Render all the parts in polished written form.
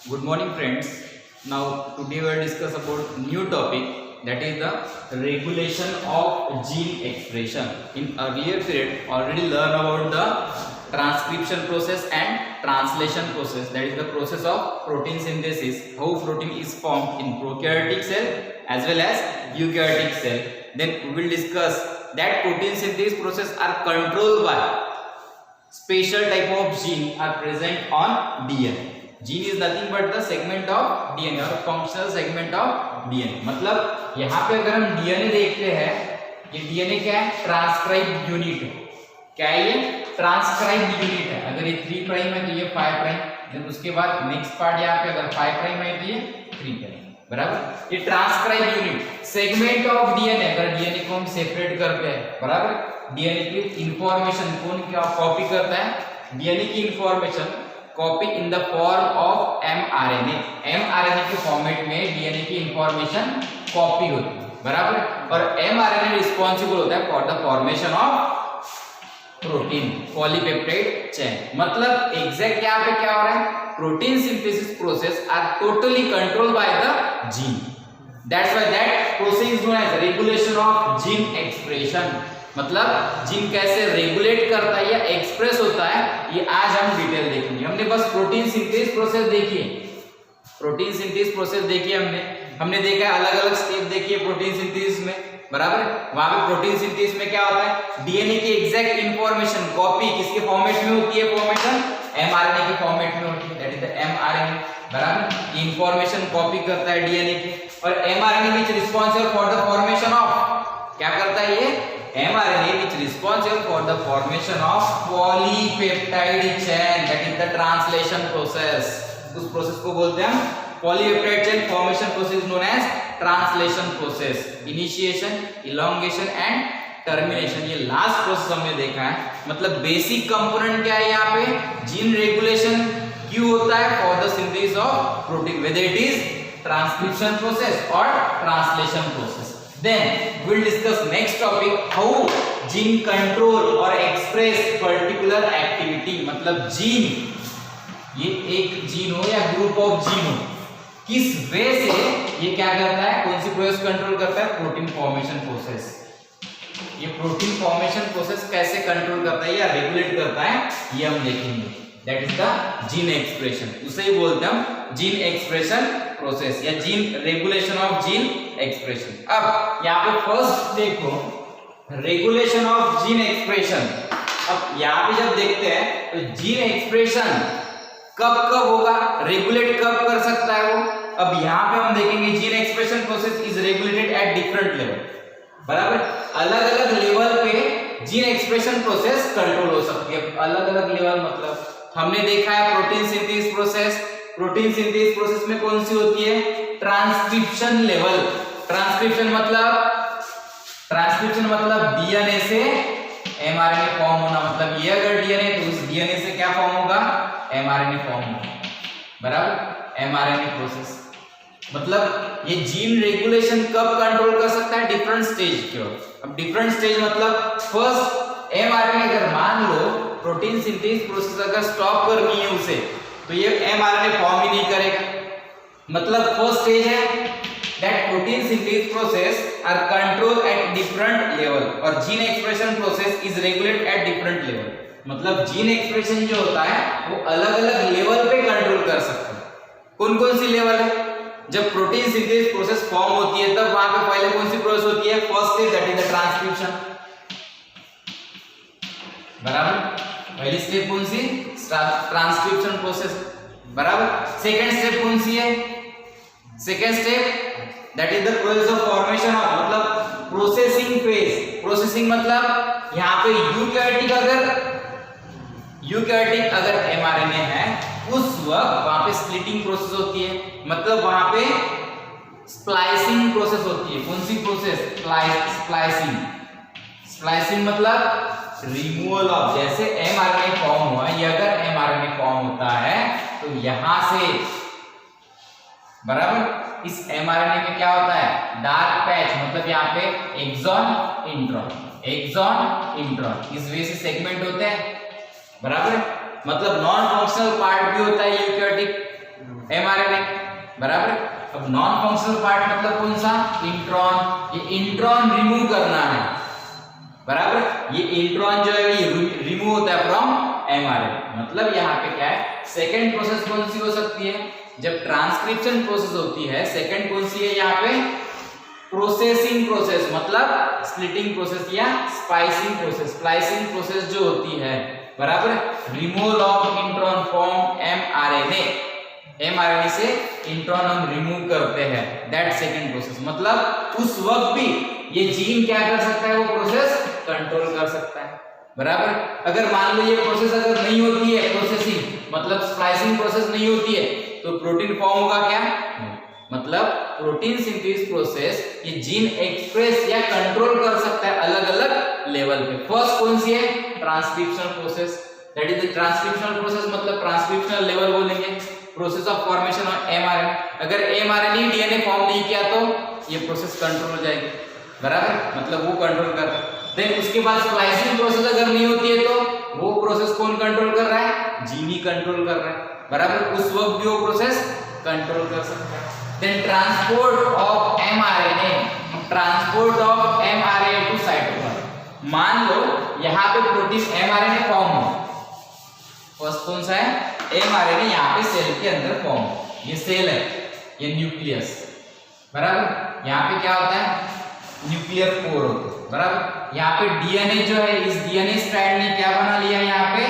Good morning, friends. Now today we will discuss about new topic, that is the regulation of gene expression. In earlier period already learn about the transcription process and translation process, that is the process of protein synthesis, how protein is formed in prokaryotic cell as well as eukaryotic cell. Then we will discuss that protein synthesis process are controlled by special type of gene are present on DNA. Gene is nothing but the segment of DNA और functional segment of DNA. मतलब यहाँ पे अगर हम DNA देखते हैं, ये DNA क्या है? ट्रांसक्राइब यूनिट है। क्या है ये? ट्रांसक्राइब यूनिट है। अगर ये 3 प्राइम है तो ये 5 प्राइम, देन उसके बाद नेक्स्ट पार्ट यहाँ पे अगर 5 प्राइम है तो ये 3 प्राइम, बराबर। ये transcribe unit segment of DNA, अगर डीएनए को हम सेपरेट करते हैं, बराबर, डीएनए की इंफॉर्मेशन कौन क्या कॉपी करता है? डीएनए की information copy in the form of mRNA. MRNA के फॉर्मेट में डीएनए की इंफॉर्मेशन कॉपी होती है, बराबर। और एमआरएनए रिस्पॉन्सिबल होता है for the formation of protein polypeptide chain. मतलब एग्जैक्ट यहाँ पे क्या हो रहा है? Protein synthesis process are totally controlled by the gene. That's why that process is known as regulation of gene expression. मतलब जीन कैसे रेगुलेट करता है या एक्सप्रेस होता है, ये आज हम डिटेल देखेंगे। हमने बस प्रोटीन सिंथेसिस प्रोसेस देखी है, प्रोटीन सिंथेसिस प्रोसेस देखी है हमने देखा है, अलग अलग स्टेप देखी है प्रोटीन सिंथेसिस में, बराबर। वहां पे प्रोटीन सिंथेसिस में क्या होता है? डीएनए की एग्जैक्ट इंफॉर्मेशन कॉपी किसके फॉर्मेट में होती है? फॉर्मेशन एमआरएनए के फॉर्मेट में होती है, दैट इज द एमआरएनए, बराबर। इंफॉर्मेशन कॉपी करता है डीएनए की, और mRNA which responsible for the formation of, क्या करता है ये? mRNA which responsible for the formation of polypeptide chain, that is the translation process। उस प्रोसेस को बोलते हैं हम polypeptide chain formation process known as translation process। initiation, elongation and termination, ये लास्ट प्रोसेस हमने देखा है। मतलब बेसिक कंपोनेंट क्या है यहाँ पे? जीन रेगुलेशन क्यों होता है? For the synthesis of protein, whether it is transcription process or translation process। Then we will discuss next topic, how gene control or express particular activity। मतलब जीन, ये एक जीन हो या ग्रुप ऑफ जीन हो, किस वे से ये क्या करता है? कौन सी प्रोसेस कंट्रोल करता है? Protein formation process. ये प्रोटीन फॉर्मेशन प्रोसेस कैसे कंट्रोल करता है या रेगुलेट करता है, ये हम देखेंगे। That is the gene expression, उसे ही बोलते हैं हम जीन एक्सप्रेशन प्रोसेस या gene regulation of gene expression. अब यहाँ पे फर्स्ट देखो रेगुलेशन ऑफ जीन एक्सप्रेशन। अब यहाँ पे जब देखते हैं तो जीन एक्सप्रेशन कब कब होगा, रेगुलेट कब कर सकता है वो? अब यहाँ पे हम देखेंगे gene expression process is regulated eight different level, बराबर। अलग अलग लेवल पे जीन एक्सप्रेशन प्रोसेस कंट्रोल हो सकती है। अलग अलग लेवल मतलब हमने देखा है protein synthesis process. Protein synthesis process में कौन सी होती है? Transcription level. ट्रांसक्रिप्शन मतलब डीएनए से एमआरएनए फॉर्म होना। मतलब ये अगर डीएनए तो उस डीएनए से क्या फॉर्म होगा? एमआरएनए फॉर्म होगा, बराबर। एमआरएनए प्रोसेस मतलब ये जीन रेगुलेशन कब कंट्रोल कर सकता है? डिफरेंट स्टेज के। अब डिफरेंट स्टेज मतलब फर्स्ट एमआरएनए, अगर मान लो प्रोटीन सिंथेसिस प्रोसेस अगर स्टॉप करनी है उसे, तो ये एमआरएनए फॉर्म ही नहीं करेगा। मतलब फर्स्ट स्टेज है that protein synthesis process are control at different level, और gene expression process is regulate at different level. मतलब जीन एक्सप्रेशन जो होता है वो अलग अलग लेवल पे कंट्रोल कर सकता है। कौन कौन सी लेवल है? जब प्रोटीन सिंथेसिस प्रोसेस फॉर्म होती है तब वहां पे पहले कौन सी प्रोसेस होती है? First stage, that is the transcription, बराबर। पहली स्टेप कौन सी? ट्रांसक्रिप्शन प्रोसेस, बराबर। सेकंड स्टेप कौन सी है? Second step that is the process of formation of, मतलब प्रोसेसिंग फेज। प्रोसेसिंग मतलब यहाँ पे यूकैरियोटिक अगर एमआरएनए है उस वक्त वहां पे स्प्लिटिंग प्रोसेस होती है। मतलब वहां पे स्प्लाइसिंग प्रोसेस होती है। कौन सी प्रोसेस? स्प्लाइसिंग। स्प्लाइसिंग मतलब रिमूवल ऑफ, जैसे एमआरएनए फॉर्म हुआ, ये अगर एमआरएनए फॉर्म होता है तो यहां से, बराबर, इस एमआरएनए में क्या होता है? डार्क पैच, मतलब यहाँ पे एक्सॉन इंट्रॉन, एक्सॉन इंट्रॉन, इस वे से सेगमेंट होते हैं, बराबर। मतलब नॉन फंक्शनल पार्ट भी होता है यूकैरियोटिक mRNA, बराबर। अब नॉन फंक्शनल पार्ट मतलब कौन सा? इंट्रॉन। ये इंट्रॉन रिमूव करना है, बराबर। ये इंट्रॉन जो है ये रिमूव होता है फ्रॉम mRNA। मतलब यहाँ पे क्या है, सेकेंड प्रोसेस कौन सी हो सकती है? जब ट्रांसक्रिप्शन प्रोसेस होती है, सेकेंड कौन सी है यहाँ पे? प्रोसेसिंग प्रोसेस, मतलब स्प्लिटिंग प्रोसेस या स्पाइसिंग प्रोसेस। स्प्लाइसिंग प्रोसेस जो होती है, बराबर। Removal of intron from mRNA से इंट्रॉन हम रिमूव करते हैं, दैट सेकेंड प्रोसेस। मतलब उस वक्त भी ये जीन क्या कर सकता है? वो प्रोसेस कंट्रोल कर सकता है, बराबर। अगर मान लो ये प्रोसेस अगर नहीं होती है, प्रोसेसिंग मतलब स्प्लाइसिंग प्रोसेस नहीं होती है, तो प्रोटीन फॉर्म होगा क्या? मतलब प्रोटीन सिंथेसिस प्रोसेस ये जीन एक्सप्रेस या कंट्रोल कर सकता है अलग अलग लेवल पे। फर्स्ट कौन सी है? Transcription process, that is the transcriptional process, मतलब ट्रांसक्रिप्शनल लेवल बोलेंगे। Process of formation of mRNA, अगर mRNA डीएनए फॉर्म नहीं किया तो ये प्रोसेस कंट्रोल हो जाएगी, बराबर। मतलब वो कंट्रोल कर रहा है। देन उसके बाद स्प्लाइसिंग प्रोसेस अगर नहीं होती है तो वो प्रोसेस कौन कंट्रोल कर रहा है? जीन ही कंट्रोल कर रहा है, बराबर। उस वक्त भी वो प्रोसेस कंट्रोल कर सकता है। Then transport of mRNA, transport of mRNA to cytoplasm. मान लो यहाँ पे प्रोटीन mRNA फॉर्म हो, फर्स्ट कौन सा है? mRNA यहाँ पे सेल के अंदर फॉर्म हो। ये सेल है, ये न्यूक्लियस, बराबर। यहाँ पे क्या होता है? न्यूक्लियर कोर होता है, बराबर। यहाँ पे डीएनए जो है, इस डीएनए स्ट्रैंड ने क्या बना लिया? यहाँ पे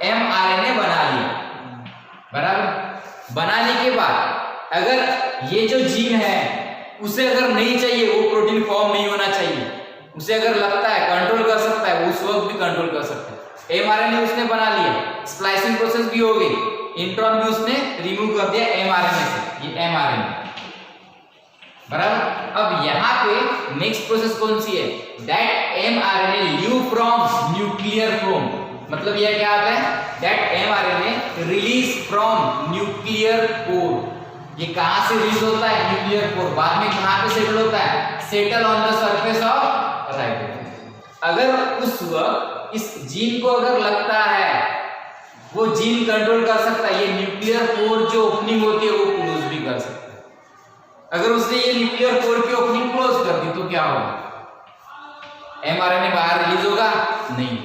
mRNA बना लिया, बराबर। बनाने के बाद अगर ये जो जीन है उसे अगर नहीं चाहिए, वो प्रोटीन फॉर्म नहीं होना चाहिए, उसे अगर लगता है कंट्रोल कर सकता है, उस वक्त भी कंट्रोल कर सकता है। mRNA उसने बना लिया, स्प्लाइसिंग प्रोसेस भी हो गई, इंट्रॉन भी उसने रिमूव कर दिया mRNA से, ये mRNA, बराबर। अब यहाँ पे नेक्स्ट प्रोसेस कौन सी है? That mRNA leave from nuclear from, मतलब यह क्या आता है? That mRNA release from nuclear core. ये कहां से रिलीज होता है? Nuclear core. बाद में कहां पे सेटल होता है? Settle on the surface of ribosome. अगर उस वक्त इस जीन को अगर लगता है वो जीन कंट्रोल कर सकता है, ये न्यूक्लियर कोर जो ओपनिंग होती है वो क्लोज भी कर सकता है। अगर उसने ये न्यूक्लियर कोर की ओपनिंग क्लोज कर दी तो क्या होगा? mRNA बाहर रिलीज होगा? नहीं,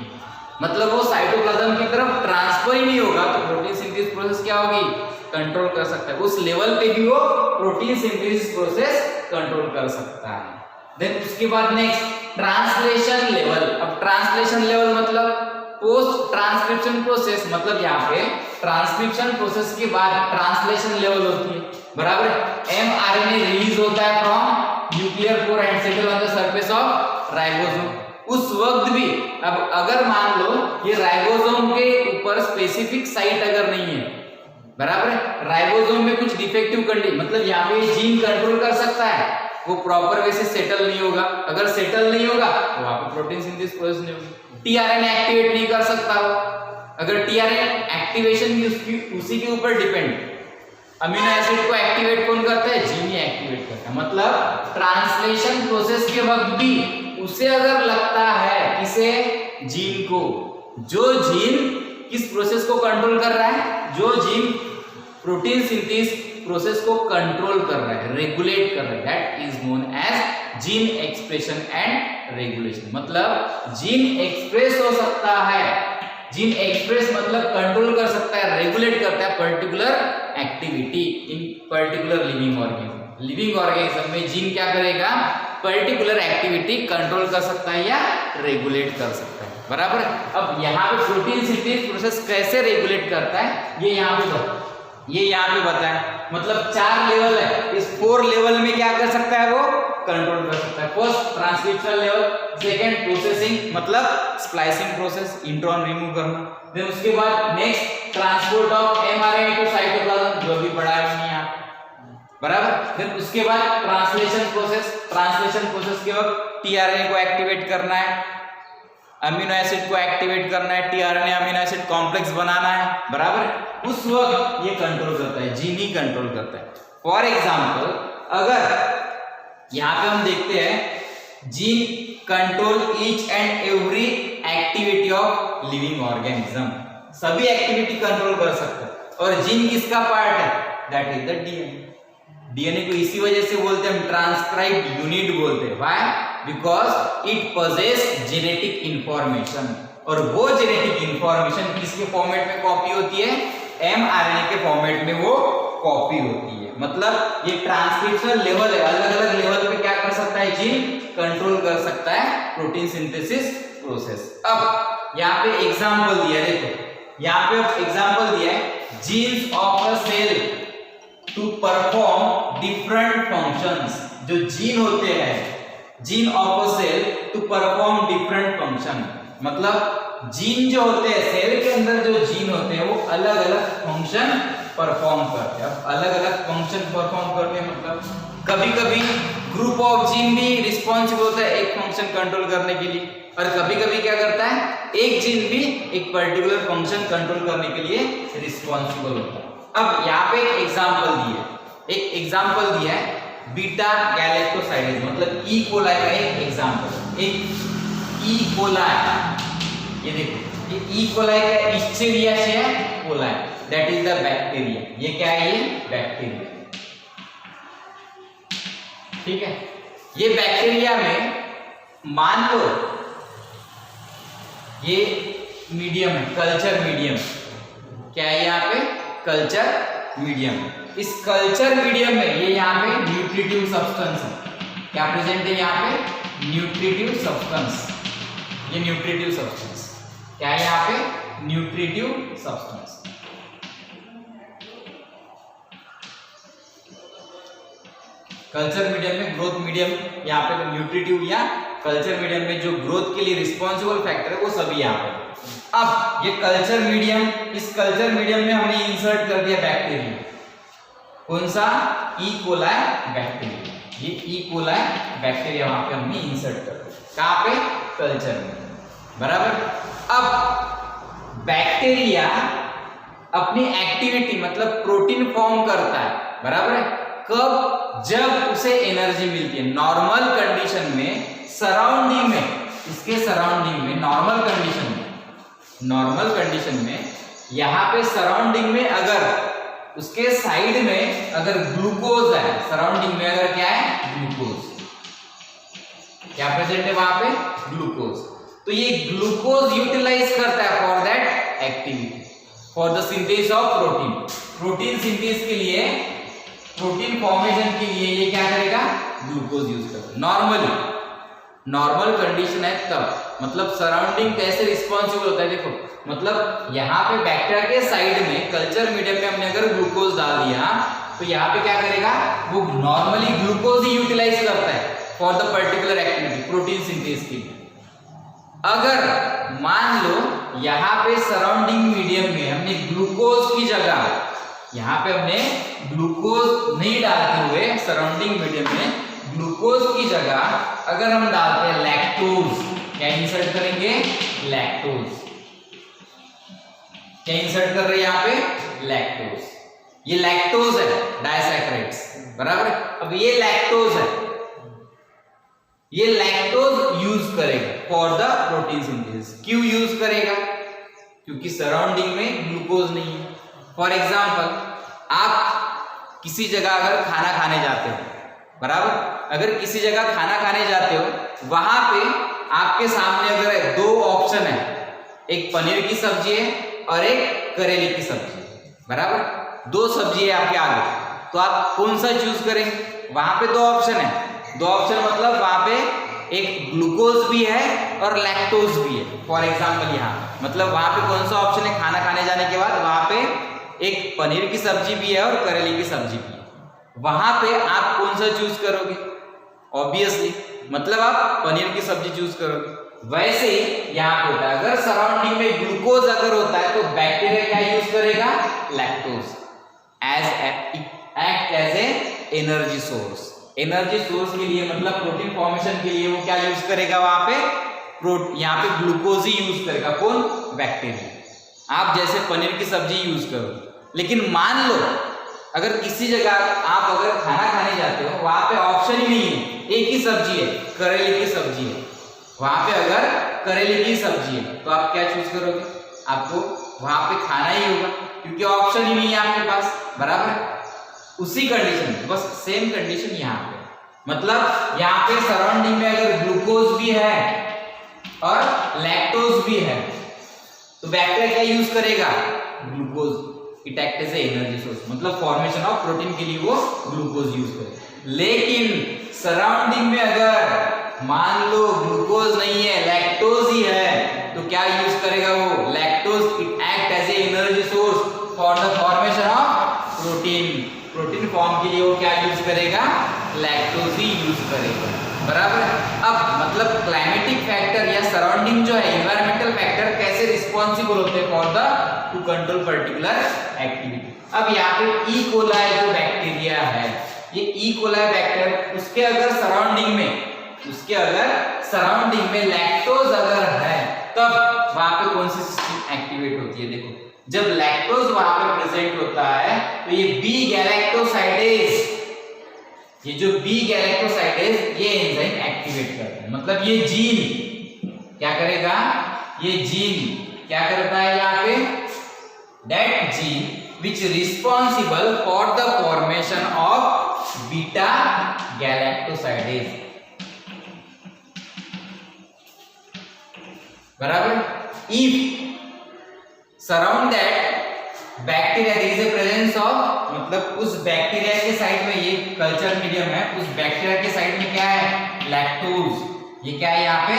मतलब वो साइटोप्लाज्म की तरफ ट्रांसफर ही नहीं होगा, तो प्रोटीन सिंथेसिस प्रोसेस क्या होगी? कंट्रोल कर सकता है। उस लेवल पे भी वो प्रोटीन सिंथेसिस प्रोसेस कंट्रोल कर सकता है। देन उसके बाद नेक्स्ट ट्रांसलेशन लेवल। अब ट्रांसलेशन लेवल मतलब पोस्ट ट्रांसक्रिप्शन प्रोसेस, मतलब यहाँ पे ट्रांसक्रिप्शन प्रोसेस के बाद ट्रांसलेशन लेवल होती है, बराबर। mRNA रिलीज होता है from nuclear core and settle on the surface of ribosome. उस वक्त भी अब अगर मान लो ये राइबोसोम के ऊपर स्पेसिफिक साइट अगर नहीं है, बराबर, राइबोसोम में कुछ डिफेक्टिव कंडीशन, मतलब यहाँ पे जीन कंट्रोल कर सकता है, वो प्रॉपर वे से सेटल नहीं होगा। अगर सेटल नहीं होगा तो वहां पे प्रोटीन सिंथेसिस प्रोसेस नहीं होगी। टीआरएनए एक्टिवेट नहीं कर सकता हो, अगर टीआरएनए एक्टिवेशन भी उसी के ऊपर डिपेंड। अमीनो एसिड को एक्टिवेट कौन करता है? जीन ही एक्टिवेट करता है। मतलब ट्रांसलेशन प्रोसेस के वक्त भी उसे अगर लगता है, किसे? जीन को, जो जीन किस प्रोसेस को कंट्रोल कर रहा है? जो जीन प्रोटीन सिंथेसिस प्रोसेस को कंट्रोल कर रहा है, रेगुलेट कर रहा है, that is known as gene expression and regulation. मतलब जीन एक्सप्रेस हो सकता है, जीन एक्सप्रेस मतलब कंट्रोल कर सकता है, रेगुलेट करता है particular activity in particular living organism. Living organism में जीन क्या करेगा? पर्टिकुलर एक्टिविटी कंट्रोल कर सकता है या रेगुलेट कर सकता है, बराबर। अब यहाँ पे प्रोटीन सिंथेसिस प्रोसेस कैसे रेगुलेट करता है ये यहाँ पे बताया। मतलब 4 लेवल है, इस 4 लेवल में क्या कर सकता है? वो कंट्रोल कर सकता है। First transcription level, second processing मतलब स्प्लाइसिंग प्रोसेस, इंट्रॉन रिमूव करना। देन उसके बाद next transport of mRNA to cytoplasm, जो भी पढ़ा है हमने यहाँ, बराबर। देन उसके बाद ट्रांसलेशन प्रोसेस के वक्त टीआरएनए को एक्टिवेट करना है, अमीनो एसिड को एक्टिवेट करना है, टीआरएनए अमीनो एसिड कॉम्प्लेक्स बनाना है, बराबर। उस वक्त ये कंट्रोल करता है, जीन ही कंट्रोल करता है। फॉर एग्जांपल अगर यहाँ पे हम देखते हैं gene control each and every activity of living organism, सभी एक्टिविटी कंट्रोल कर सकता है। और जीन किसका पार्ट है? That is the DNA. DNA को इसी वजह से बोलते हैं हम ट्रांसक्राइब यूनिट बोलते हैं। Why? Because it possess genetic information, और वो जेनेटिक इंफॉर्मेशन किसके फॉर्मेट में कॉपी होती है? एमआरएनए के फॉर्मेट में वो कॉपी होती है। मतलब ये ट्रांसक्रिप्शनल लेवल है, अलग अलग लेवल पे क्या कर सकता है जीन? कंट्रोल कर सकता है प्रोटीन सिंथेसिस प्रोसेस। अब यहाँ पे एग्जांपल दिया है, देखो यहाँ पे एग्जांपल दिया है genes of a cell to perform different functions. जो जीन होते हैं, gene of a cell to perform different function, मतलब जीन जो होते हैं सेल के अंदर, जो जीन होते हैं वो अलग अलग फंक्शन परफॉर्म करते हैं। अब अलग अलग फंक्शन परफॉर्म करते हैं मतलब कभी कभी ग्रुप ऑफ जीन भी रिस्पॉन्सिबल होता है एक फंक्शन कंट्रोल करने के लिए, और कभी कभी क्या करता है एक जीन भी एक पर्टिकुलर फंक्शन कंट्रोल करने के लिए रिस्पॉन्सिबल होता है। अब यहाँ पे एक एग्जाम्पल दिया है बीटा गैलेक्टोसाइडेज, मतलब ई कोलाई का एक एग्जाम्पल। एक ई कोलाई, ये देखो ये ई कोलाई का Escherichia coli, that is the bacteria. ये क्या है? ये बैक्टीरिया, ठीक है। ये बैक्टीरिया में मान लो ये मीडियम है, कल्चर मीडियम। क्या है यहाँ पे? Culture medium. इस कल्चर मीडियम में ये यहाँ पे न्यूट्रिटिव सब्सटेंस है। क्या प्रेजेंट है यहाँ पे? Nutritive substance. ये न्यूट्रिटिव सब्सटेंस क्या है यहाँ पे? Nutritive substance. कल्चर मीडियम में ग्रोथ मीडियम, यहाँ पे न्यूट्रिटिव या कल्चर मीडियम में जो ग्रोथ के लिए रिस्पॉन्सिबल फैक्टर है वो सभी यहाँ पे। अब ये कल्चर मीडियम, इस कल्चर मीडियम में हमने इंसर्ट कर दिया बैक्टीरिया। कौन सा? E coli bacteria. ये ई कोलाई बैक्टीरिया वहां पे हमने इंसर्ट कर दिया। कहाँ पे? कल्चर में, बराबर। अब बैक्टीरिया अपनी एक्टिविटी मतलब प्रोटीन फॉर्म करता है, बराबर है। कब? जब उसे एनर्जी मिलती है। नॉर्मल कंडीशन में सराउंडिंग में, इसके सराउंडिंग में नॉर्मल कंडीशन में यहाँ पे सराउंडिंग में अगर उसके साइड में अगर ग्लूकोज है, सराउंडिंग में अगर क्या है? ग्लूकोज। क्या प्रेजेंट है वहां पे? ग्लूकोज। तो ये ग्लूकोज यूटिलाइज करता है for that activity, for the synthesis of protein. Protein synthesis के लिए, प्रोटीन फॉर्मेशन के लिए ये क्या करेगा? ग्लूकोज यूज करेगा। नॉर्मल कंडीशन है तब, मतलब सराउंडिंग कैसे रिस्पॉन्सिबल होता है देखो, मतलब यहाँ पे बैक्टीरिया के साइड में कल्चर मीडियम में हमने अगर ग्लूकोज डाल दिया तो यहाँ पे क्या करेगा? वो नॉर्मली ग्लूकोज ही यूटिलाइज करता है for the particular activity, protein synthesis के लिए। अगर मान लो यहाँ पे सराउंडिंग मीडियम में हमने ग्लूकोज की जगह, यहाँ पे हमने ग्लूकोज नहीं डालते हुए सराउंडिंग मीडियम में ग्लूकोज की जगह अगर हम डालते हैं लैक्टोज, क्या इंसर्ट करेंगे? लैक्टोज। क्या इंसर्ट कर रहे हैं यहाँ पे? लैक्टोज। ये लैक्टोज है, डाइसैकराइड्स, बराबर। अब ये लैक्टोज है, ये लैक्टोज यूज करेगा फॉर द प्रोटीन सिंथेसिस। क्यों यूज करेगा? क्योंकि सराउंडिंग में ग्लूकोज नहीं है। फॉर एग्जाम्पल, आप किसी जगह अगर खाना खाने जाते हो, बराबर, अगर किसी जगह खाना खाने जाते हो, वहां पे आपके सामने अगर दो ऑप्शन है, एक पनीर की सब्जी है और एक करेले की सब्जी है, बराबर। दो सब्जी है आपके आगे, तो आप कौन सा चूज करेंगे? वहां पे दो ऑप्शन है, दो ऑप्शन मतलब वहां पे एक ग्लूकोज भी है और लैक्टोज भी है। फॉर एग्जाम्पल यहाँ मतलब वहां पे कौन सा ऑप्शन है? खाना खाने जाने के बाद वहां पे एक पनीर की सब्जी भी है और करेले की सब्जी भी है। वहां पे आप कौन सा चूज करोगे? ऑब्वियसली मतलब आप पनीर की सब्जी चूज करोगे। वैसे ही यहाँ पे होता है, अगर सराउंडिंग में ग्लूकोज अगर होता है तो बैक्टीरिया क्या यूज करेगा? Lactose act as a energy source. Energy source के लिए मतलब प्रोटीन फॉर्मेशन के लिए वो क्या यूज करेगा? वहां पे यहाँ पे ग्लूकोज ही यूज करेगा। कौन? बैक्टीरिया। आप जैसे पनीर की सब्जी यूज करो, लेकिन मान लो अगर किसी जगह आप अगर खाना खाने जाते हो, वहां पे ऑप्शन ही नहीं है, एक ही सब्जी है, करेले की सब्जी है। वहां पे अगर करेले की सब्जी है तो आप क्या चूज करोगे? आपको वहां पे खाना ही होगा, क्योंकि ऑप्शन ही नहीं है आपके पास, बराबर। उसी कंडीशन, बस सेम कंडीशन यहाँ पे, मतलब यहाँ पे सराउंडिंग में अगर ग्लूकोज भी है और लैक्टोज भी है तो बैक्टीरिया क्या यूज करेगा, glucose. It act as a energy source, मतलब फॉर्मेशन ऑफ प्रोटीन के लिए वो ग्लूकोज यूज करेगा। लेकिन सराउंडिंग में अगर मान लो ग्लूकोज नहीं है, लैक्टोज ही है, तो क्या यूज करेगा वो, lactose. It act as a energy source for the formation of protein. Protein form के लिए वो क्या यूज करेगा, लैक्टोज ही यूज करेगा, बराबर। अब मतलब क्लाइमेटिक फैक्टर या सराउंडिंग जो है, एनवायरमेंटल फैक्टर कैसे रिस्पॉन्सिबल होते हैं for the two control particular activity. अब यहाँ पे ई कोलाई जो बैक्टीरिया है, ये ई कोलाई बैक्टीरिया, उसके अगर सराउंडिंग में लैक्टोज अगर है तब वहां पे कौन सी सिस्टम एक्टिवेट होती है। देखो जब लैक्टोज वहां पे प्रेजेंट होता है तो ये बी गैलेक्टोसाइडेज, ये जो बी गैलेक्टोसाइडेज ये एंजाइम एक्टिवेट करता है। मतलब ये जीन क्या करेगा, ये जीन क्या करता है यहाँ पे, that gene which responsible for the formation of beta galactosidase, बराबर। if surround that bacteria there is a presence of, मतलब उस बैक्टीरिया के साइड में, ये कल्चर मीडियम है, उस बैक्टीरिया के साइड में क्या है, लैक्टोज। ये क्या है यहाँ पे,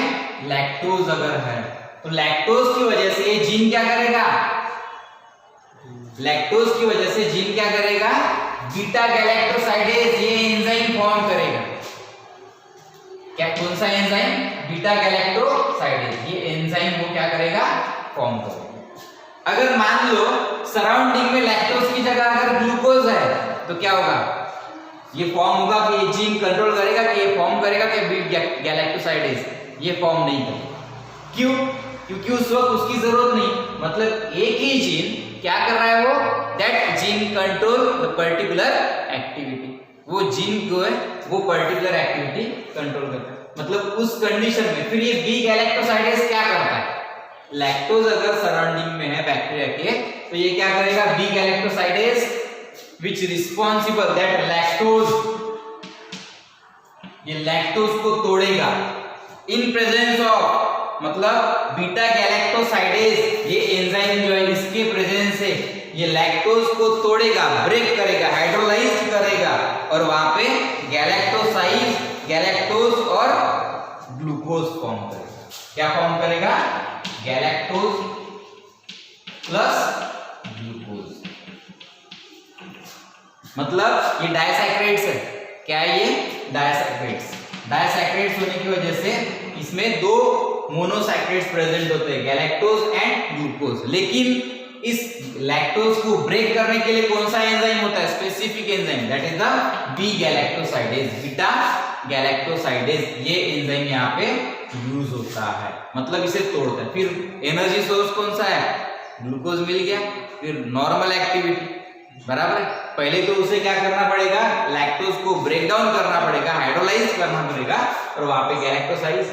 लैक्टोज अगर है तो लैक्टोज की वजह से ये जीन क्या करेगा, लैक्टोज की वजह से जीन क्या करेगा, बीटा गैलेक्टोसाइडेज ये एंजाइम फॉर्म करेगा। क्या, कौन सा एंजाइम, बीटा गैलेक्टोसाइडेज, ये एंजाइम वो क्या करेगा, फॉर्म करेगा। अगर मान लो सराउंडिंग में लैक्टोज की जगह अगर ग्लूकोज है तो क्या होगा, ये फॉर्म होगा कि ये जीन कंट्रोल करेगा कि ये फॉर्म करेगा कि बीटा गैलेक्टोसाइडेज ये फॉर्म नहीं करेगा। क्यों, क्योंकि उस वक्त उसकी जरूरत नहीं, मतलब एक ही जीन क्या कर रहा है वो, that gene control the particular activity, वो जीन जो है वो पर्टिकुलर एक्टिविटी कंट्रोल करता है। मतलब उस कंडीशन में फिर ये बी गैलेक्टोसाइडेज क्या करता है, लैक्टोज अगर सराउंडिंग में है बैक्टीरिया के तो ये क्या करेगा, B galactosidase which responsible that lactose, ये लैक्टोज को तोड़ेगा इन प्रेजेंस ऑफ, मतलब बीटा गैलेक्टोसाइडेज ये एंजाइम जो है इसके प्रेजेंस से ये लैक्टोज को तोड़ेगा, ब्रेक करेगा, हाइड्रोलाइज करेगा और वहां पे गैलेक्टोज और ग्लूकोज फॉर्म करेगा। क्या फॉर्म करेगा, गैलेक्टोज प्लस ग्लूकोज, मतलब ये डायसैकराइड्स है। क्या है ये, डायसैकराइड्स। डायसैकराइड्स होने की वजह से इसमें दो मोनोसैकराइड्स प्रेजेंट होते हैं, गैलेक्टोज एंड ग्लूकोज। लेकिन इस लैक्टोज को ब्रेक करने के लिए कौन सा एंजाइम होता है, specific enzyme, that is the B galactosidase, beta galactosidase ये एंजाइम यहाँ पे यूज होता है, मतलब इसे तोड़ता है। फिर एनर्जी सोर्स कौन सा है, ग्लूकोज मिल गया, फिर नॉर्मल एक्टिविटी, बराबर है। पहले तो उसे क्या करना पड़ेगा, लैक्टोज को ब्रेक डाउन करना पड़ेगा, हाइड्रोलाइज करना पड़ेगा और वहां पे गैलेक्टोसाइडेज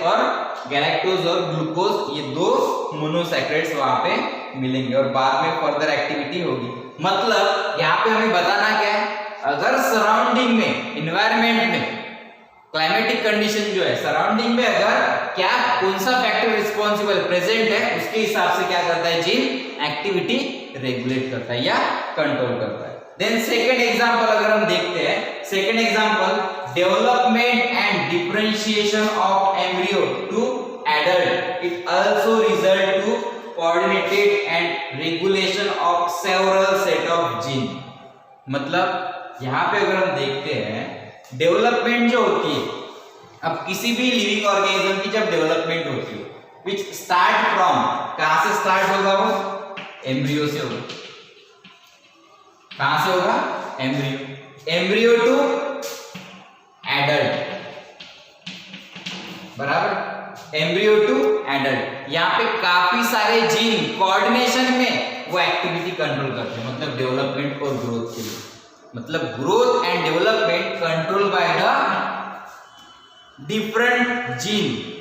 और गैलेक्टोज और ग्लूकोज ये दो मोनोसैकराइड्स वहां पे मिलेंगे और बाद में फर्दर एक्टिविटी होगी। मतलब यहाँ पे हमें बताना क्या है, अगर सराउंडिंग में, इन्वायरमेंट में क्लाइमेटिक कंडीशन जो है सराउंडिंग में, अगर क्या कौन सा फैक्टर रिस्पॉन्सिबल प्रेजेंट है उसके हिसाब से क्या करता है, जीन एक्टिविटी रेगुलेट करता है या कंट्रोल करता है। देन सेकंड एग्जांपल अगर हम देखते हैं, second example, development and differentiation of embryo to adult, it also result to coordinated and regulation of several set of gene. मतलब यहाँ पे अगर हम देखते हैं डेवलपमेंट जो होती है, अब किसी भी लिविंग ऑर्गेनिज्म की जब डेवलपमेंट होती है, विच स्टार्ट फ्रॉम, कहां से स्टार्ट होगा वो, एम्ब्रियो से होगा। कहां से होगा, एम्ब्रियो टू एडल्ट, बराबर, एम्ब्रियो टू एडल्ट। यहाँ पे काफी सारे जीन कोऑर्डिनेशन में वो एक्टिविटी कंट्रोल करते हैं, मतलब डेवलपमेंट और ग्रोथ के लिए, मतलब growth and development control by the different gene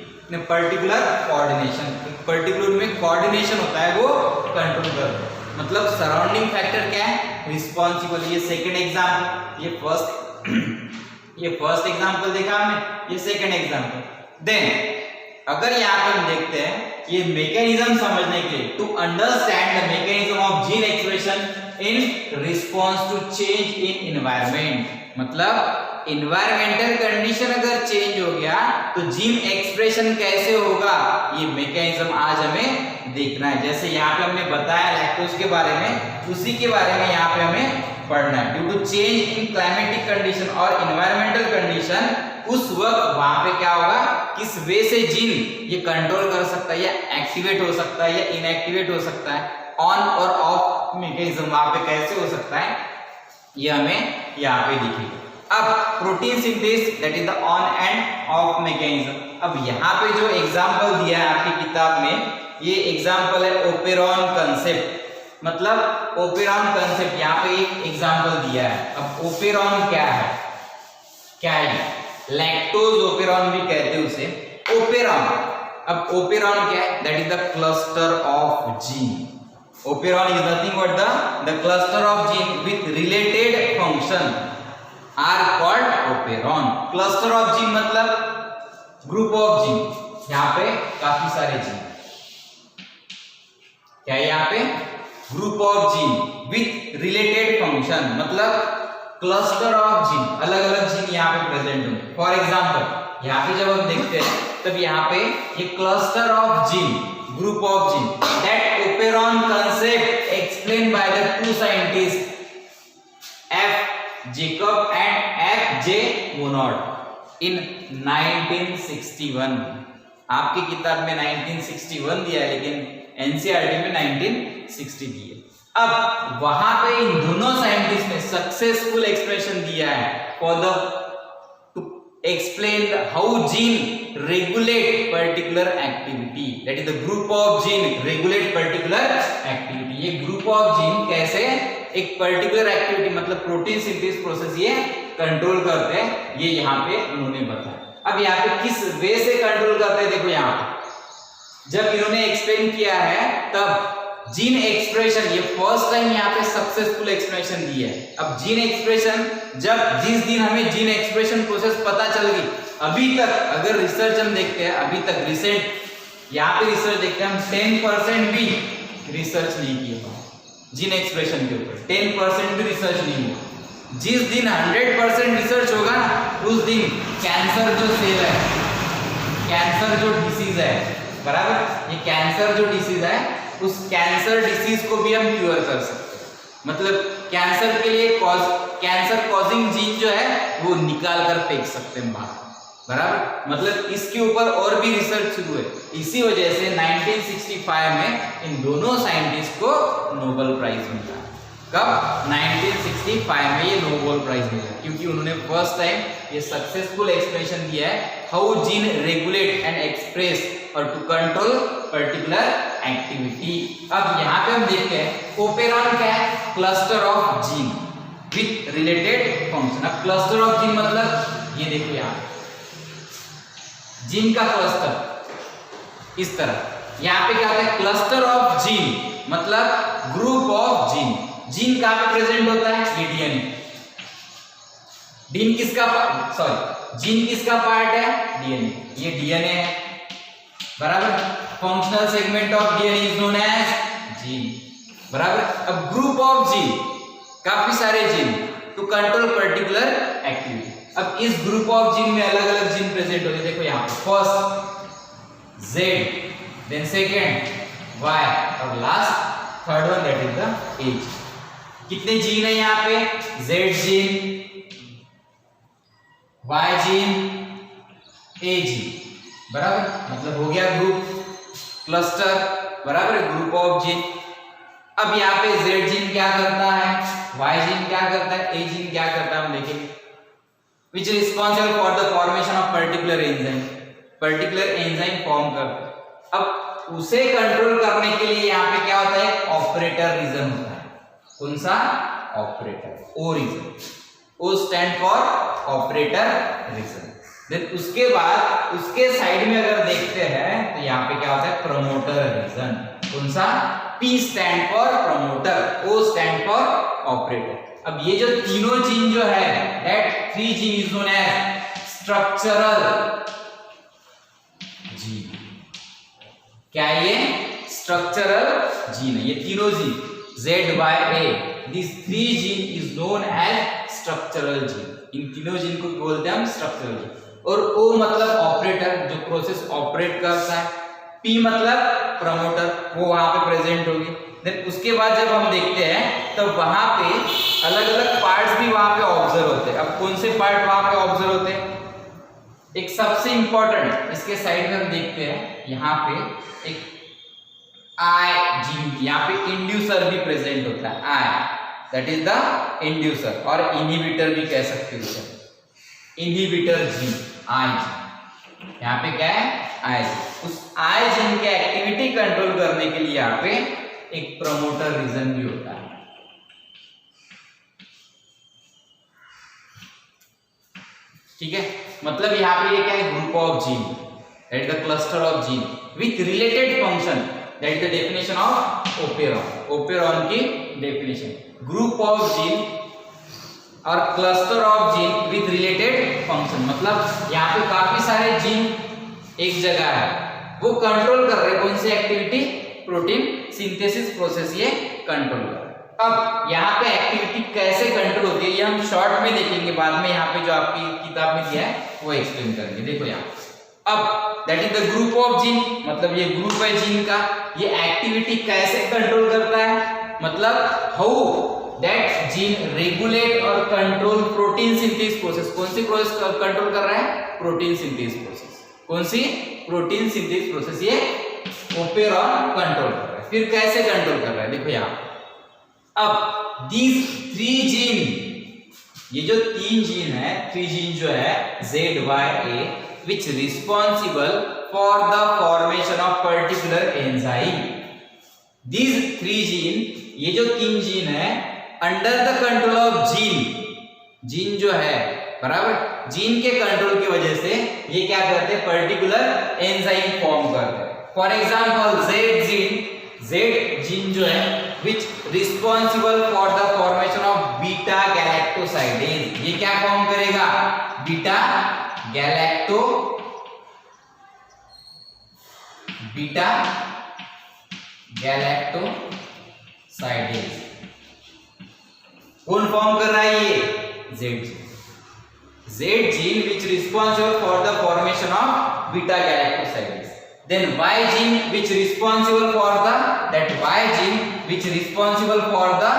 particular coordination, particular में कोऑर्डिनेशन होता है वो कंट्रोल करते हैं। मतलब सराउंडिंग फैक्टर क्या है, रिस्पॉन्सिबल। ये सेकंड एग्जांपल, ये फर्स्ट एग्जांपल देखा हमने, ये सेकंड एग्जांपल। देन अगर यहाँ पे हम देखते हैं ये मैकेनिज्म समझने के लिए, to understand the mechanism of gene expression in response to change in environment, मतलब एनवायरमेंटल कंडीशन अगर चेंज हो गया तो जीन एक्सप्रेशन कैसे होगा, ये मैकेनिज्म आज हमें देखना है। जैसे यहाँ पे हमने बताया लैक्टोज के बारे में, उसी के बारे में यहाँ पे हमें पढ़ना है। Due to change in climatic condition और एनवायरमेंटल कंडीशन, उस वक्त वहां पे क्या होगा, किस वे से जीन ये कंट्रोल कर सकता है, या एक्टिवेट हो सकता है या इनएक्टिवेट हो सकता है, ऑन और ऑफ मैकेनिज्म वहां पे कैसे हो सकता है, ये हमें यहाँ पे दिखेगा। अब protein synthesis that is the on end of mechanism. अब यहाँ पे जो एग्जांपल दिया है आपकी किताब में, ये एग्जांपल है ओपेरॉन कंसेप्ट, मतलब ओपेरॉन कंसेप्ट यहाँ पे एक एग्जांपल दिया है। अब ओपेरॉन क्या है, क्या है, लैक्टोज ओपेरॉन भी कहते हैं उसे, ओपेरॉन। अब ओपेरॉन क्या है, that is the cluster of gene. Operon is nothing but the cluster of gene with related function are called operon. Cluster of gene मतलब ग्रुप ऑफ जीन, यहाँ पे काफी सारे जीन, क्या है यहाँ पे, group of gene with related function, मतलब क्लस्टर ऑफ जीन, अलग अलग जीन यहाँ पे प्रेजेंट होंगे। फॉर एग्जांपल यहाँ पे जब हम देखते हैं तब यहाँ पे ये cluster of gene, group of gene, that operon concept explain by the two scientist F Jacob and F J Monod in 1961। आपकी किताब में 1961 दिया है, लेकिन एनसीईआरटी में 1960 दी है। अब वहां पे इन दोनों साइंटिस्ट ने सक्सेसफुल एक्सप्रेशन दिया है for the two explain how gene regulate particular activity, that is the group of gene regulate particular activity. ये ग्रुप ऑफ जीन कैसे एक पर्टिकुलर एक्टिविटी मतलब प्रोटीन सिंथेसिस प्रोसेस ये कंट्रोल करते हैं, ये यहाँ पे उन्होंने बताया। अब यहाँ पे किस वे से कंट्रोल करते हैं, देखो यहाँ पे जब इन्होंने एक्सप्लेन किया है तब जीन एक्सप्रेशन, ये फर्स्ट टाइम यहाँ पे सक्सेसफुल एक्सप्रेशन दिया है। अब जीन एक्सप्रेशन, जब जिस दिन हमें जीन एक्सप्रेशन प्रोसेस पता चल गई, अभी तक अगर रिसर्च हम देखते हैं, अभी तक रिसेंट यहाँ पे रिसर्च देखते हैं हम, 10% भी रिसर्च नहीं किया जीन एक्सप्रेशन के ऊपर, 10% भी रिसर्च नहीं हुआ। जिस दिन 100% रिसर्च होगा ना, उस दिन कैंसर जो सेल है, कैंसर जो डिसीज है, बराबर, ये कैंसर जो डिसीज है, उस कैंसर डिसीज को भी हम क्योर कर सकते हैं। मतलब कैंसर के लिए कैंसर कॉजिंग जीन जो है वो निकाल कर फेंक सकते हैं बाहर, बराबर। मतलब इसके ऊपर और भी रिसर्च शुरू है। इसी वजह से 1965 में इन दोनों साइंटिस्ट को नोबेल प्राइज मिला। कब? 1965 में ये नोबेल प्राइज मिला, क्योंकि उन्होंने फर्स्ट टाइम ये सक्सेसफुल एक्सप्रेशन दिया है how gene regulate and express और टू कंट्रोल पर्टिकुलर एक्टिविटी। अब यहाँ पे हम देखते हैं ओपेरॉन क्या है, cluster of gene with related function. अब क्लस्टर ऑफ जीन मतलब ये देखो यहाँ जीन का क्लस्टर इस तरह, यहाँ पे क्या होता है क्लस्टर ऑफ जीन मतलब ग्रुप ऑफ जीन। जीन कहाँ पे प्रेजेंट होता है, ये डीएनए। जीन किसका पार्ट है, डीएनए। ये डीएनए है, बराबर। Functional segment of DNA is known as gene, बराबर। अब ग्रुप ऑफ जीन, काफी सारे gene to control particular activity. अब इस ग्रुप ऑफ जीन में अलग अलग जीन प्रेजेंट होते हैं। देखो यहाँ पे first Z, then second Y और last third one that is the H। कितने जीन है यहाँ पे, Z gene, Y gene, A gene, बराबर। मतलब हो गया ग्रुप क्लस्टर, बराबर, ग्रुप ऑफ जीन। अब यहाँ पे Z जीन क्या करता है, Y जीन क्या करता है, A जीन क्या करता है, हम देखेंगे। Which is responsible for the formation of particular enzyme, particular enzyme form करता है। अब उसे कंट्रोल करने के लिए यहाँ पे क्या होता है, ऑपरेटर रीजन होता है। कौन सा, operator, O region, O stand for operator region. Then उसके बाद उसके साइड में अगर देखते हैं तो यहाँ पे क्या होता है, प्रमोटर रीजन। कौन सा, P P stand for promoter, O stand for operator. अब ये जो तीनों जीन जो है that 3 gene is known as structural gene. क्या ये स्ट्रक्चरल जीन है, ये तीनों gene ZYA, these 3 gene is known as structural gene. इन तीनों जीन को बोलते हैं हम स्ट्रक्चरल जीन। और O मतलब ऑपरेटर, जो प्रोसेस ऑपरेट करता है, P मतलब प्रमोटर, वो वहां पे प्रेजेंट होगी। देन उसके बाद जब हम देखते हैं तो वहां पे अलग अलग पार्ट्स भी वहां पे ऑब्जर्व होते हैं। अब कौन से पार्ट वहां पे ऑब्जर्व होते हैं? एक सबसे इंपॉर्टेंट, इसके साइड में हम देखते हैं यहाँ पे एक I जीन, यहाँ पे इंड्यूसर भी प्रेजेंट होता है, I, that is the inducer और इनहिबिटर भी कह सकते हो। इनहिबिटर जीन I जीन, यहाँ पे क्या है I जीन। उस I जीन के एक्टिविटी कंट्रोल करने के लिए यहाँ पे एक प्रमोटर रीजन भी होता है। ठीक है, मतलब यहाँ पे ये क्या है, group of gene, that is the cluster of gene with related function, that is the definition of operon. Operon की डेफिनेशन, ग्रुप ऑफ जीन और cluster of gene with related function, मतलब यहाँ पे काफी सारे जीन एक जगह है, वो कंट्रोल कर रहे हैं कौन सी एक्टिविटी, प्रोटीन सिंथेसिस प्रोसेस ये कंट्रोल कर रहे हैं। अब यहाँ पे एक्टिविटी कैसे कंट्रोल होती है ये हम शॉर्ट में देखेंगे, बाद में यहाँ पे जो आपकी किताब में दिया है वो एक्सप्लेन करेंगे। देखो यहाँ अब that is the group of gene, मतलब ये ग्रुप है जीन का, ये एक्टिविटी कैसे कंट्रोल करता है, मतलब हाउ दैट जीन रेगुलेट और कंट्रोल प्रोटीन सिंथेसिस प्रोसेस। कौन सी प्रोसेस कंट्रोल कर रहा है, प्रोटीन सिंथेसिस प्रोसेस। कौन सी, प्रोटीन सिंथेसिस प्रोसेस ये ओपेरॉन कंट्रोल कर रहा है। फिर कैसे कंट्रोल कर रहा है, देखो यहाँ अब these 3 जीन, ये जो 3 जीन है, 3 जीन जो है ZYA which responsible for the formation of particular enzyme, these 3 gene, ये जो 3 जीन है under the control of gene, gene जो है बराबर, जीन के कंट्रोल की वजह से ये क्या करते हैं, पर्टिकुलर एंजाइम फॉर्म करते हैं। फॉर एग्जांपल Z जीन जो है which responsible for the formation of beta galactosidase, ये क्या फॉर्म करेगा, बीटा गैलेक्टोसाइडेज। कौन फॉर्म कर रहा है ये, Z gene which responsible for the formation of beta galactosidase। Then Y gene which responsible for the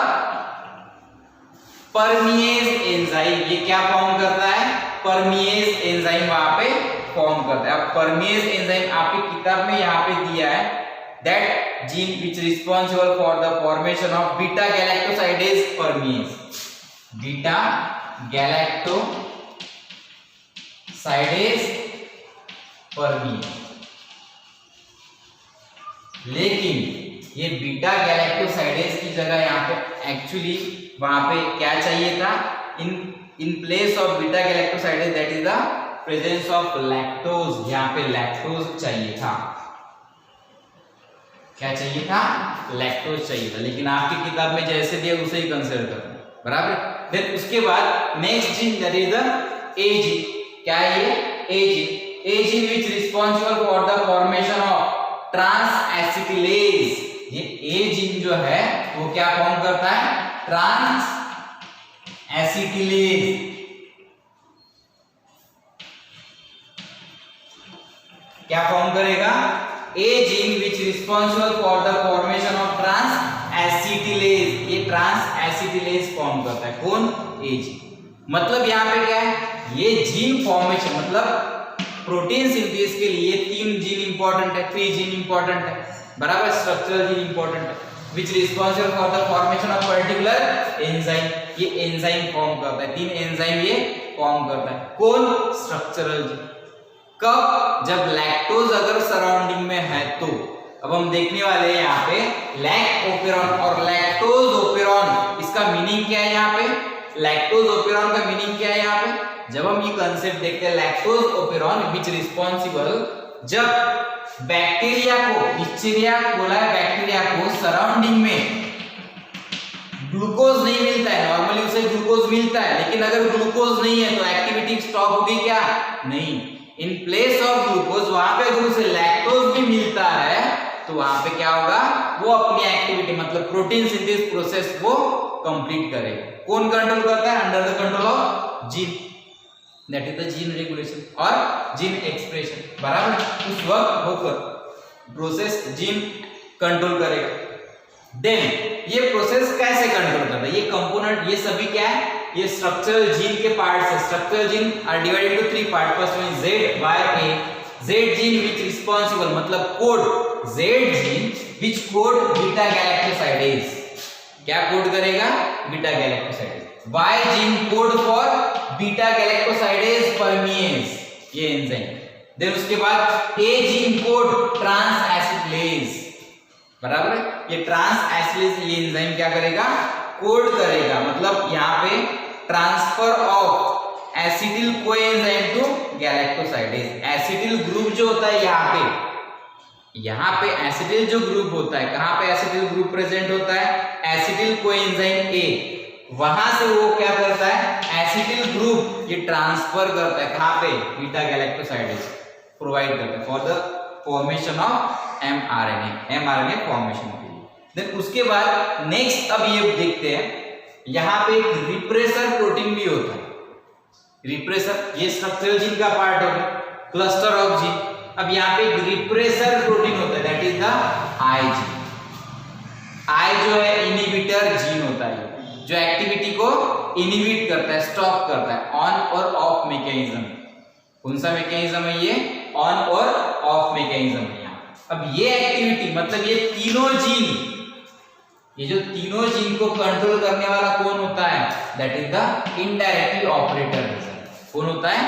permease enzyme, ये क्या फॉर्म करता है, permease enzyme वहां पे फॉर्म करता है। अब permease enzyme आपकी किताब में यहाँ पे दिया है, that gene which responsible for the formation of beta galactosidase permease, beta galactosidase permease। लेकिन ये बीटा गैलेक्टोसाइडेज की जगह यहाँ पे एक्चुअली वहां पे क्या चाहिए था, in place of beta galactosidase that is the presence of lactose, यहाँ पे लैक्टोज चाहिए था। क्या चाहिए था, लैक्टोज चाहिए था, लेकिन आपकी किताब में जैसे दिया उसे ही कंसीडर करना बराबर। देन उसके बाद next gene that is the A gene, क्या है ये, A gene which responsible for the formation of trans acetylase. ये ए जीन जो है वो क्या फॉर्म करता है, ट्रांस एसिटिलेज। क्या फॉर्म करेगा, A gene which responsible for the formation of trans acetylase, ये ट्रांस एसिटिलेज फॉर्म करता है। कौन, ए जीन। मतलब यहाँ पे क्या है, ये जीन फॉर्मेशन मतलब प्रोटीन सिंथेसिस के लिए 3 जीन इंपॉर्टेंट है, 3 जीन इंपॉर्टेंट है बराबर, स्ट्रक्चरल जीन इंपॉर्टेंट है which responsible for the formation of particular enzyme, ये एंजाइम फॉर्म करता है, 3 एंजाइम ये फॉर्म करता है। कौन, स्ट्रक्चरल जीन। कब, जब लैक्टोज अगर सराउंडिंग में है तो। अब हम देखने वाले हैं यहाँ पे लैक ओपेरॉन और लैक्टोज ओपेरॉन, इसका मीनिंग क्या है यहाँ पे, लैक्टोज ओपेरॉन का मीनिंग क्या है यहाँ पे। जब हम ये कंसेप्ट देखते हैं लैक्टोज ओपेरॉन विच रिस्पॉन्सिबल, जब बैक्टीरिया को, इस्चेरिया कोलाई बैक्टीरिया को सराउंडिंग में ग्लूकोज नहीं मिलता है, नॉर्मली उसे ग्लूकोज मिलता है, लेकिन अगर ग्लूकोज नहीं है तो एक्टिविटी स्टॉप होगी क्या? नहीं। इन प्लेस ऑफ ग्लूकोज वहां पे अगर उसे लैक्टोज भी मिलता है तो वहां पे क्या होगा? वो अपनी एक्टिविटी मतलब प्रोटीन सिंथेसिस प्रोसेस वो कंप्लीट करेगा। कौन कंट्रोल करता है? Under the control of gene, that is the gene regulation और जीन एक्सप्रेशन। बराबर, उस वक्त होकर प्रोसेस जीन कंट्रोल करेगा। देन ये प्रोसेस कैसे कंट्रोल करता है? ये कंपोनेंट, ये सभी क्या है? ये स्ट्रक्चरल जीन के पार्ट्स है। Structural gene are divided into 3 part. First one Z, Y, A। Z gene which responsible मतलब कोड, Z जीन विच कोड बीटा गैलेक्टोसाइडेज, क्या कोड करेगा? Beta galactosidase. Y gene code for beta galactosidase परमिएज, ये enzyme. Then उसके बाद A gene code trans एसिडलेज। बराबर, ये trans एसिडलेज ये enzyme क्या करेगा? कोड करेगा, मतलब यहाँ पे transfer of acetyl coenzyme to galactosidase. Acetyl group जो होता है यहाँ पे एसिटिल जो ग्रुप होता है, कहाँ पे एसिटिल ग्रुप प्रेजेंट होता है? एसिटिल कोएंजाइम ए, वहां से वो क्या करता है? एसिटिल ग्रुप ये ट्रांसफर करता है कहाँ पे? बीटा गैलेक्टोसाइडेज प्रोवाइड करता है for the formation of mRNA formation के लिए। देन उसके बाद नेक्स्ट अब ये देखते हैं, यहाँ पे एक रिप्रेसर प्रोटीन भी होता है। रिप्रेसर ये स्ट्रक्चरल जीन का पार्ट होगा, क्लस्टर ऑफ जीन। अब यहाँ पे एक रिप्रेसर प्रोटीन होता है, that is the I gene. I जो है इनहिबिटर जीन होता है, जो एक्टिविटी को इनहिबिट करता है, स्टॉप करता है, ऑन और ऑफ मैकेनिज्म। कौन सा मैकेनिज्म है ये? ऑन और ऑफ मैकेनिज्म है। अब ये एक्टिविटी मतलब ये तीनों जीन, ये जो तीनों जीन को कंट्रोल करने वाला कौन होता है? That is the indirectly operator region. कौन होता है?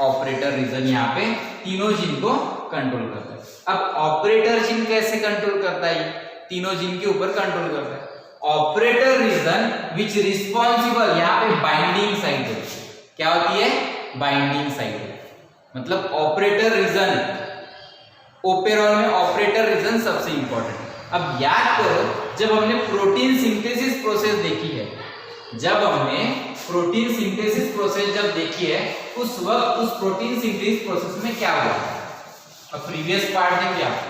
ऑपरेटर रीजन यहाँ पे तीनों जीन को कंट्रोल करता है। अब ऑपरेटर जीन कैसे कंट्रोल करता है? तीनों जीन के ऊपर कंट्रोल करता है। ऑपरेटर रीजन विच रिस्पॉन्सिबल, यहाँ पे बाइंडिंग साइट होती है। क्या होती है? Binding site. मतलब ऑपरेटर रीजन, ओपेरॉन में ऑपरेटर रीजन सबसे इंपॉर्टेंट। अब याद करो, जब हमने प्रोटीन सिंथेसिस प्रोसेस देखी है, जब हमने प्रोटीन सिंथेसिस प्रोसेस जब देखी है, उस वक्त उस प्रोटीन सिंथेसिस प्रोसेस में क्या हुआ? अब प्रीवियस पार्ट देखिए आप,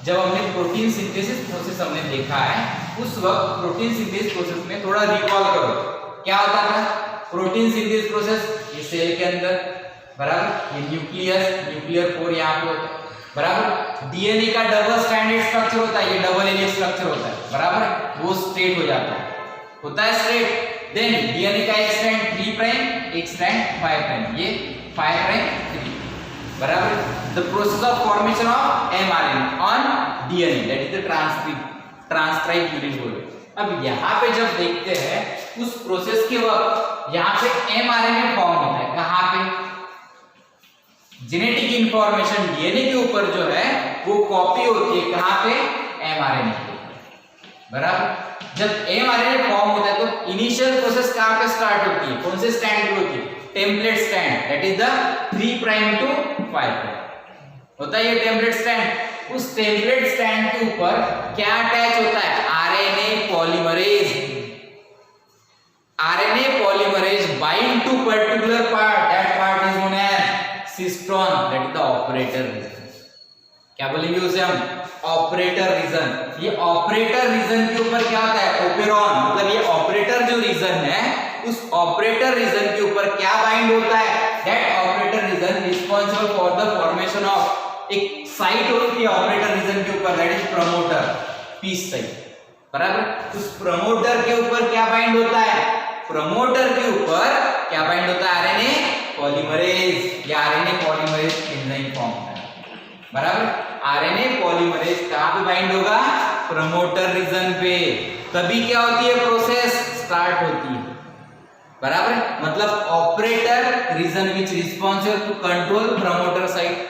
जब हमने प्रोटीन सिंथेसिस प्रोसेस हमने देखा है, उस वक्त प्रोटीन सिंथेसिस प्रोसेस में थोड़ा रिकॉल करो, क्या होता था? प्रोटीन सिंथेसिस प्रोसेस ये सेल के अंदर, बराबर, ये न्यूक्लियस, न्यूक्लियर पोर यहाँ पे होता है, बराबर। डीएनए का डबल स्ट्रैंडेड स्ट्रक्चर होता है, ये डबल हेलिक्स स्ट्रक्चर होता है, बराबर, वो स्ट्रेट हो जाता है, होता है स्ट्रेट। देन डीएनए का एक स्ट्रैंड 3 प्राइम, एक स्ट्रैंड 5 प्राइम, ये 5 प्राइम 3, बराबर। The process of formation of mRNA on DNA, that is the transcribe unit. अब यहाँ पे जब देखते हैं उस प्रोसेस के वक्त यहाँ पे mRNA फॉर्म होता है, कहाँ पे? जेनेटिक इंफॉर्मेशन डीएनए के ऊपर जो है वो कॉपी होती है, कहाँ पे? mRNA पे, बराबर। जब mRNA फॉर्म होता है तो इनिशियल प्रोसेस कहाँ पे स्टार्ट होती है? कौन से स्टैंड पे होती है? Template stand, that is the 3 prime to 5 prime होता है ये टेम्पलेट स्टैंड। उस टेम्पलेट स्टैंड के ऊपर क्या अटैच होता है? RNA polymerase. RNA polymerase bind to particular part, that part is known as cistron, that is the operator region. क्या बोलेंगे उसे हम? Operator region. ये ऑपरेटर रीजन के ऊपर क्या होता है? ओपेरॉन, मतलब ये ऑपरेटर जो रीजन है, उस ऑपरेटर रीजन के ऊपर क्या बाइंड होता है? That operator region responsible for the formation of, एक साइट होती है ऑपरेटर रीजन के ऊपर, that is promoter, piece site, बराबर। उस प्रमोटर के ऊपर क्या बाइंड होता है? प्रमोटर के ऊपर क्या बाइंड होता है? आरएनए पॉलीमरेज, या आरएनए पॉलीमरेज एंजाइम फॉर्म होता है, बराबर। आरएनए पॉलीमरेज कहाँ पे बाइंड होगा? प्रमोटर रीजन पे। तभी क्या होती है? प्रोसेस स्टार्ट होती है, बराबर। मतलब operator region which responsible to control promoter site.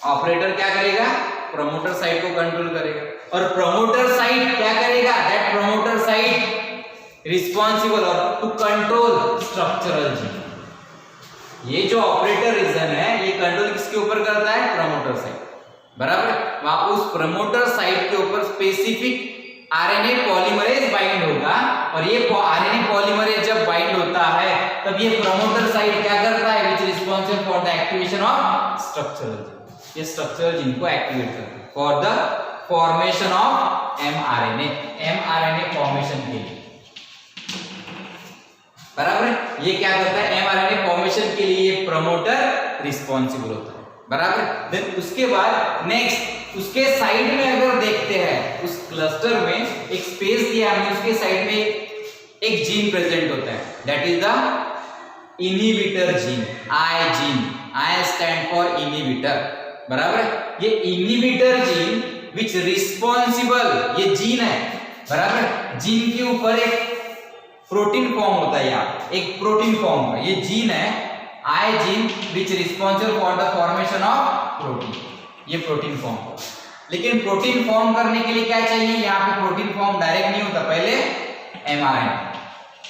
Operator क्या करेगा? प्रमोटर साइट को कंट्रोल करेगा, और प्रमोटर साइट क्या करेगा? दैट प्रमोटर साइट रिस्पॉन्सिबल और टू कंट्रोल स्ट्रक्चरल जीन। ये जो ऑपरेटर रीजन है, ये कंट्रोल किसके ऊपर करता है? प्रमोटर साइट, बराबर, वहां उस प्रमोटर साइट के ऊपर स्पेसिफिक आरएनए पॉलीमरेज बाइंड होगा, और ये आरएनए पॉलीमरेज जब बाइंड होता है तब ये प्रमोटर साइट क्या करता है, which responsible for the activation of structural gene, ये स्ट्रक्चरल जीन को एक्टिवेट करता है for the formation of mRNA, mRNA formation के लिए, बराबर। ये क्या करता है, एमआरएनए फॉर्मेशन के लिए ये प्रमोटर रिस्पॉन्सिबल होता है, बराबर। देन उसके बाद नेक्स्ट उसके साइड में अगर देखते हैं, उस क्लस्टर में एक स्पेस दिया हमने, उसके साइड में एक जीन प्रेजेंट होता है, that is the inhibitor gene, I gene, I stand for inhibitor, बराबर। ये इनहिबिटर जीन विच रिस्पॉन्सिबल, ये जीन है, बराबर। जीन के ऊपर एक प्रोटीन फॉर्म होता है, यहाँ एक प्रोटीन फॉर्म होगा, ये जीन है आई gene which responsible for the formation of protein, ये प्रोटीन फॉर्म होगा। लेकिन प्रोटीन फॉर्म करने के लिए क्या चाहिए, यहाँ पे प्रोटीन फॉर्म डायरेक्ट नहीं होता, पहले एमआरएनए,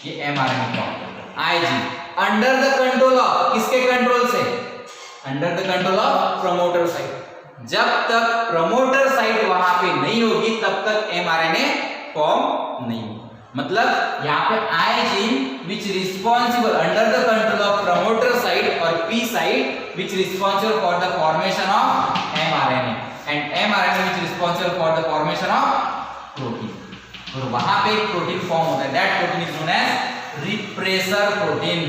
ये mRNA form I gene under the control of, किसके कंट्रोल से, under the control of promoter site. जब तक प्रमोटर साइट वहां पे नहीं होगी तब तक एमआरएनए फॉर्म नहीं होगा, मतलब यहाँ पे I gene which responsible under the control of promoter site और P site which responsible for the formation of mRNA and mRNA which responsible for the formation of protein, और वहां पे एक प्रोटीन फॉर्म होता है, that protein is known as repressor protein.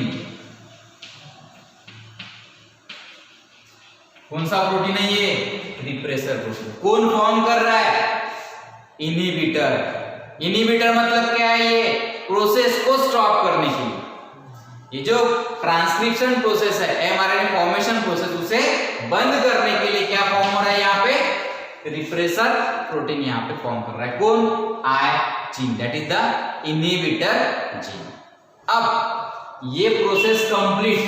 कौन सा protein है ये, रिप्रेसर प्रोटीन। कौन फॉर्म कर रहा है, इनहिबिटर। इनहिबिटर मतलब क्या है, ये प्रोसेस को स्टॉप करने के लिए, ये जो ट्रांसक्रिप्शन प्रोसेस है, एमआरएनए फॉर्मेशन प्रोसेस, उसे बंद करने के लिए क्या फॉर्म हो रहा है, यहाँ पे रिप्रेसर प्रोटीन यहाँ पे फॉर्म कर रहा है, कौन, आई gene, that is the inhibitor gene. अब ये प्रोसेस कंप्लीट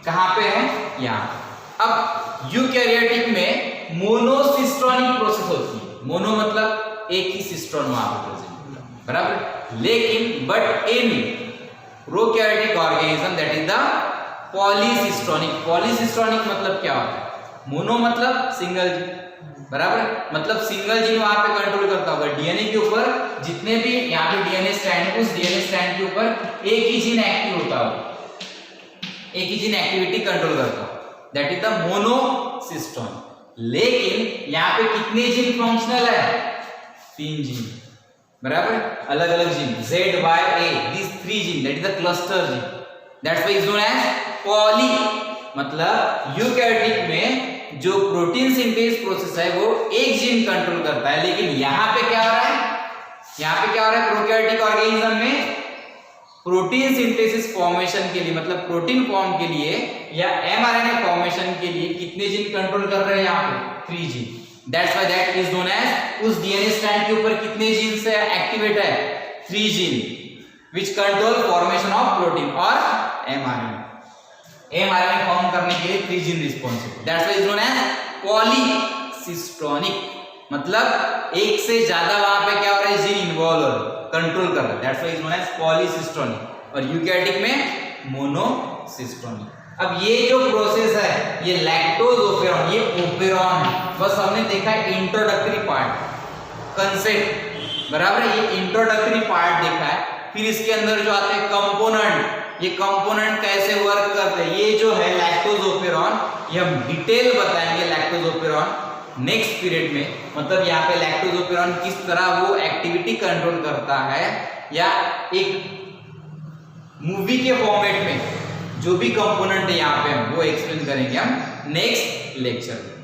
कहां पे है, यहाँ। अब यूकैरियोटिक में मोनोसिस्टोनिक प्रोसेस होती है, मोनो मतलब एक ही सिस्टोन वहां पे प्रेजेंट, बराबर। लेकिन but in prokaryotic organism that is the पॉलीसिस्टोनिक। पॉलीसिस्टोनिक मतलब क्या होता है, मोनो मतलब सिंगल जीन, बराबर, मतलब सिंगल जीन वहां पे कंट्रोल करता होगा डीएनए के ऊपर, जितने भी यहाँ पे डीएनए स्ट्रैंड, उस डीएनए स्ट्रैंड के ऊपर एक ही जीन एक्टिव होता होगा, एक ही जीन एक्टिविटी कंट्रोल करता होगा, दैट इज द मोनोसिस्टोन। लेकिन यहाँ पे कितने जीन फंक्शनल है, 3 जीन, बराबर, अलग अलग gene, Z, Y, A, these 3 gene, that is the cluster gene, that's why is known as poly। मतलब यूकैरियोटिक में जो प्रोटीन सिंथेसिस प्रोसेस है वो एक जीन कंट्रोल करता है, लेकिन यहाँ पे क्या हो रहा है, यहाँ पे क्या हो रहा है, प्रोकैरियोटिक ऑर्गेनिज्म में प्रोटीन सिंथेसिस फॉर्मेशन के लिए, मतलब प्रोटीन फॉर्म के लिए या एमआरएनए फॉर्मेशन के लिए कितने जीन कंट्रोल कर रहे हैं, यहाँ पे 3 gene, that's why that is known as, उस डीएनए स्ट्रैंड के ऊपर कितने जीन से एक्टिवेट है, 3 gene which control formation of protein और एमआरएनए। एमआरएनए फॉर्म करने के लिए 3 gene responsible, that's why is known as polycistronic, मतलब एक से ज्यादा वहां पे क्या हो रहा है, जीन इन्वॉल्व हो रहा है, कंट्रोल कर रहा है, that's why is known as polycistronic. और यूकैरियोटिक में मोनोसिस्टोनिक। अब ये जो प्रोसेस है ये लैक्टोज ओपेरॉन, ये ओपेरॉन है, बस हमने देखा इंट्रोडक्टरी पार्ट, कंसेप्ट, बराबर, ये इंट्रोडक्टरी पार्ट देखा है। फिर इसके अंदर जो आते हैं कंपोनेंट, ये कंपोनेंट कैसे वर्क करते हैं, ये जो है लैक्टोज ओपेरॉन, ये हम डिटेल बताएंगे लैक्टोज ओपेरॉन नेक्स्ट पीरियड में। मतलब यहाँ पे लैक्टोज ओपेरॉन किस तरह वो एक्टिविटी कंट्रोल करता है, या एक मूवी के फॉर्मेट में जो भी कंपोनेंट है यहाँ पे वो एक्सप्लेन करेंगे हम नेक्स्ट लेक्चर में।